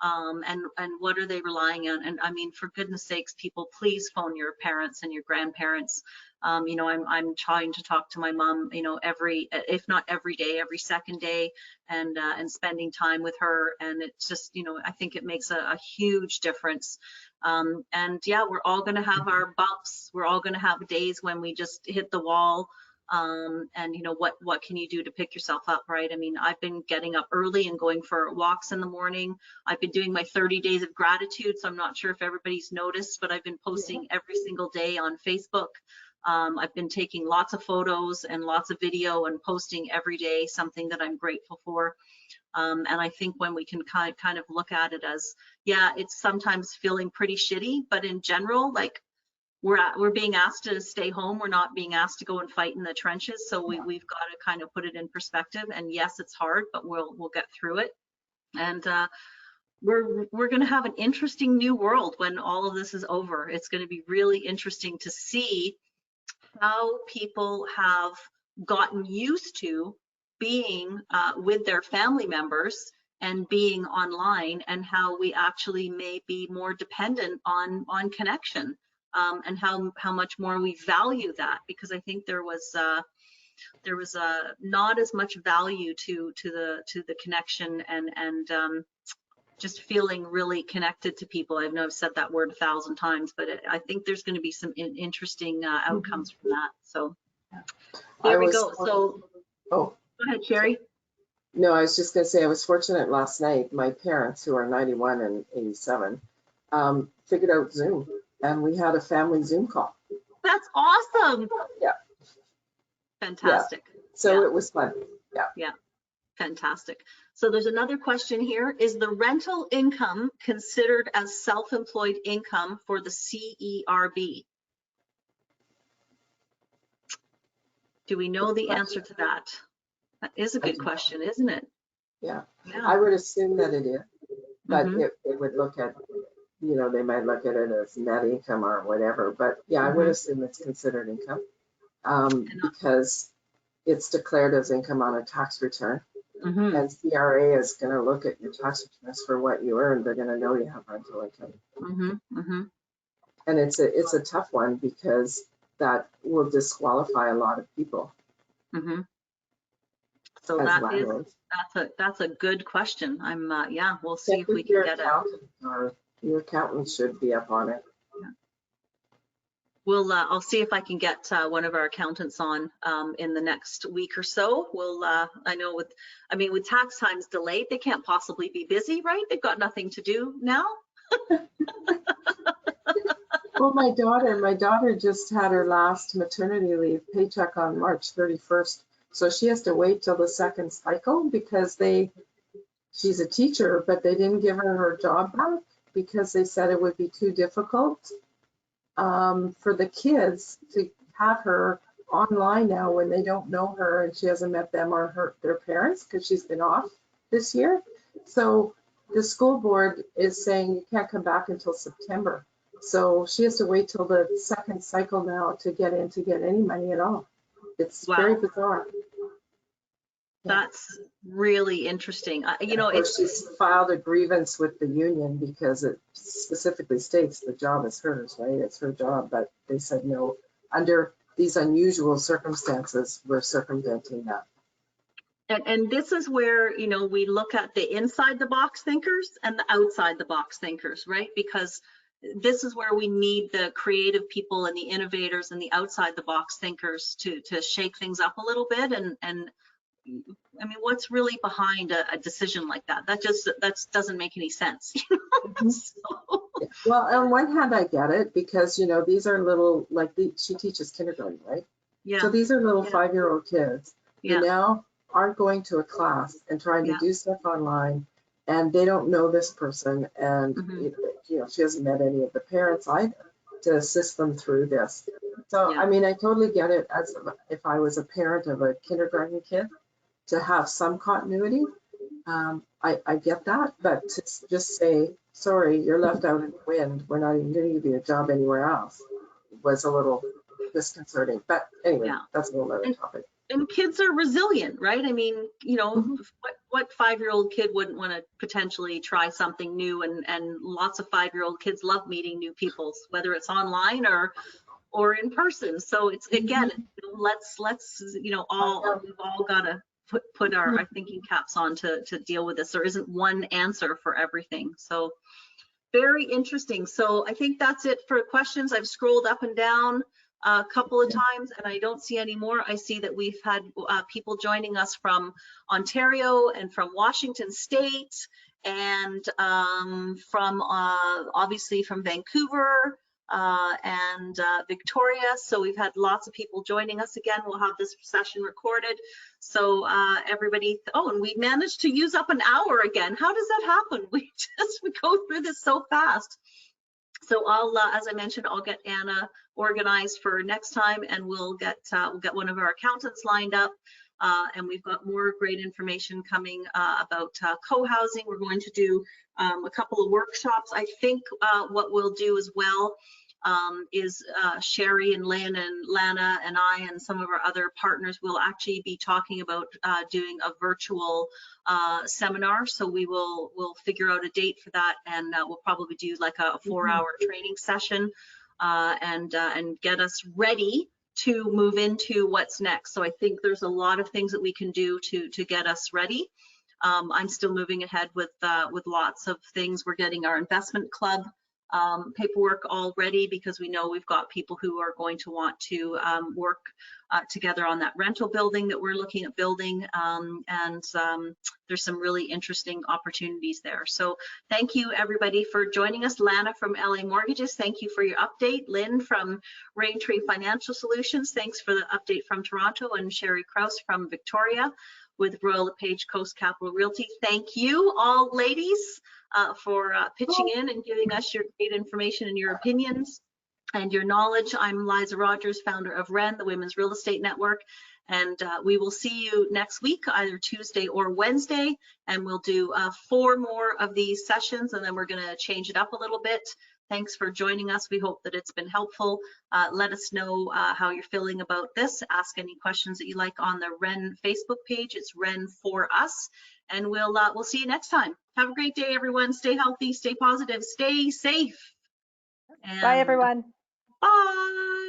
[SPEAKER 1] And what are they relying on? And I mean, for goodness sakes, people, please phone your parents and your grandparents. You know, I'm trying to talk to my mom, you know, if not every day, every second day, and spending time with her. And it's just, you know, I think it makes a huge difference. And yeah, we're all going to have our bumps. We're all going to have days when we just hit the wall. And you know, what can you do to pick yourself up, right? I mean, I've been getting up early and going for walks in the morning. I've been doing my 30 days of gratitude, so I'm not sure if everybody's noticed, but I've been posting every single day on Facebook. I've been taking lots of photos and lots of video and posting every day something that I'm grateful for. And I think when we can kind of look at it as, yeah, it's sometimes feeling pretty shitty, but in general, like, we're being asked to stay home. We're not being asked to go and fight in the trenches. So we've got to kind of put it in perspective. And yes, it's hard, but we'll get through it. And we're going to have an interesting new world when all of this is over. It's going to be really interesting to see how people have gotten used to being with their family members and being online, and how we actually may be more dependent on connection. And how much more we value that, because I think there was not as much value to the connection and just feeling really connected to people. I know I've said that word 1,000 times, but I think there's going to be some interesting outcomes from that. So there we go. So go ahead, Sherry.
[SPEAKER 4] No, I was just going to say I was fortunate last night. My parents, who are 91 and 87, figured out Zoom, and we had a family Zoom call.
[SPEAKER 1] That's awesome.
[SPEAKER 4] Yeah.
[SPEAKER 1] Fantastic.
[SPEAKER 4] So
[SPEAKER 1] Yeah.
[SPEAKER 4] it was fun.
[SPEAKER 1] Yeah. Fantastic. So there's another question here. Is the rental income considered as self-employed income for the CERB? Do we know the answer to that? That is a good question, isn't it?
[SPEAKER 4] Yeah.
[SPEAKER 1] Yeah.
[SPEAKER 4] I would assume that it is, but
[SPEAKER 1] Mhm.
[SPEAKER 4] it would look at, you know, they might look at it as net income or whatever, but yeah, I would assume it's considered income because it's declared as income on a tax return.
[SPEAKER 1] Mhm.
[SPEAKER 4] And CRA is going to look at your tax returns for what you earned. They're going to know you have rental income.
[SPEAKER 1] Mhm. Mhm.
[SPEAKER 4] And it's a tough one because that will disqualify a lot of people
[SPEAKER 1] Mhm. So
[SPEAKER 4] as
[SPEAKER 1] that is,
[SPEAKER 4] landlords.
[SPEAKER 1] that's a good question. I'm yeah, we'll see
[SPEAKER 4] Check
[SPEAKER 1] if we
[SPEAKER 4] with
[SPEAKER 1] can
[SPEAKER 4] your
[SPEAKER 1] get a,
[SPEAKER 4] accountant, or your accountant should be up on it.
[SPEAKER 1] we'll I'll see if I can get one of our accountants on in the next week or so. We'll I know with, I mean, with tax times delayed, they can't possibly be busy, right? They've got nothing to do now.
[SPEAKER 4] Well, my daughter just had her last maternity leave paycheck on March 31st. So she has to wait till the second cycle because she's a teacher, but they didn't give her job back because they said it would be too difficult for the kids to have her online now when they don't know her and she hasn't met them or their parents because she's been off this year. So the school board is saying you can't come back until September. So she has to wait till the second cycle now to get any money at all. It's very bizarre.
[SPEAKER 1] That's really interesting. You know,
[SPEAKER 4] Of course, she's filed a grievance with the union because it specifically states the job is hers, right? It's her job, but they said no. Under these unusual circumstances, we're circumventing that.
[SPEAKER 1] and this is where, you know, we look at the inside the box thinkers and the outside the box thinkers, right? Because this is where we need the creative people and the innovators and the outside the box thinkers to shake things up a little bit. And I mean, what's really behind a decision like that? That doesn't make any sense. So.
[SPEAKER 4] Well, on one hand, I get it because, you know, these are little, like she teaches kindergarten, right?
[SPEAKER 1] Yeah.
[SPEAKER 4] So these are little 5-year-old kids who now aren't going to a class and trying to do stuff online, and they don't know this person, and you know, she hasn't met any of the parents either to assist them through this. So I mean, I totally get it as if I was a parent of a kindergarten kid to have some continuity. I get that, but to just say, sorry, you're left out in the wind, we're not even going to give you a job anywhere else, was a little disconcerting. But anyway, that's a whole other topic.
[SPEAKER 1] And kids are resilient, right? I mean, you know, what 5-year-old kid wouldn't want to potentially try something new? And lots of 5-year-old kids love meeting new people, whether it's online or in person. So it's, again, let's you know, we've all got to put our thinking caps on to deal with this. There isn't one answer for everything. So very interesting. So I think that's it for questions. I've scrolled up and down a couple of times and I don't see any more. I see that we've had people joining us from Ontario and from Washington State and from obviously from Vancouver and Victoria. So we've had lots of people joining us again. We'll have this session recorded. So everybody, and we managed to use up an hour again. How does that happen? We go through this so fast. So I'll, as I mentioned, I'll get Anna organized for next time, and we'll get one of our accountants lined up. And we've got more great information coming about co-housing. We're going to do a couple of workshops. I think what we'll do as well is Sherry and Lynn and Lana and I and some of our other partners will actually be talking about doing a virtual seminar. So we'll figure out a date for that, and we'll probably do like a 4-hour training session and get us ready to move into what's next. So I think there's a lot of things that we can do to get us ready. I'm still moving ahead with lots of things. We're getting our investment club paperwork all ready, because we know we've got people who are going to want to work together on that rental building that we're looking at building, and there's some really interesting opportunities there. So thank you everybody for joining us. Lana from LA Mortgages, thank you for your update. Lynn from Raintree Financial Solutions, thanks for the update from Toronto, and Sherry Kraus from Victoria with Royal LePage Coast Capital Realty. Thank you all ladies for pitching in and giving us your great information and your opinions and your knowledge. I'm Liza Rogers, founder of WREN, the Women's Real Estate Network, and we will see you next week, either Tuesday or Wednesday, and we'll do 4 more of these sessions, and then we're going to change it up a little bit. Thanks for joining us. We hope that it's been helpful. Let us know how you're feeling about this. Ask any questions that you like on the WREN Facebook page. It's WREN for us, and we'll see you next time. Have a great day, everyone. Stay healthy, stay positive, stay safe. And
[SPEAKER 2] Bye, everyone.
[SPEAKER 1] bye.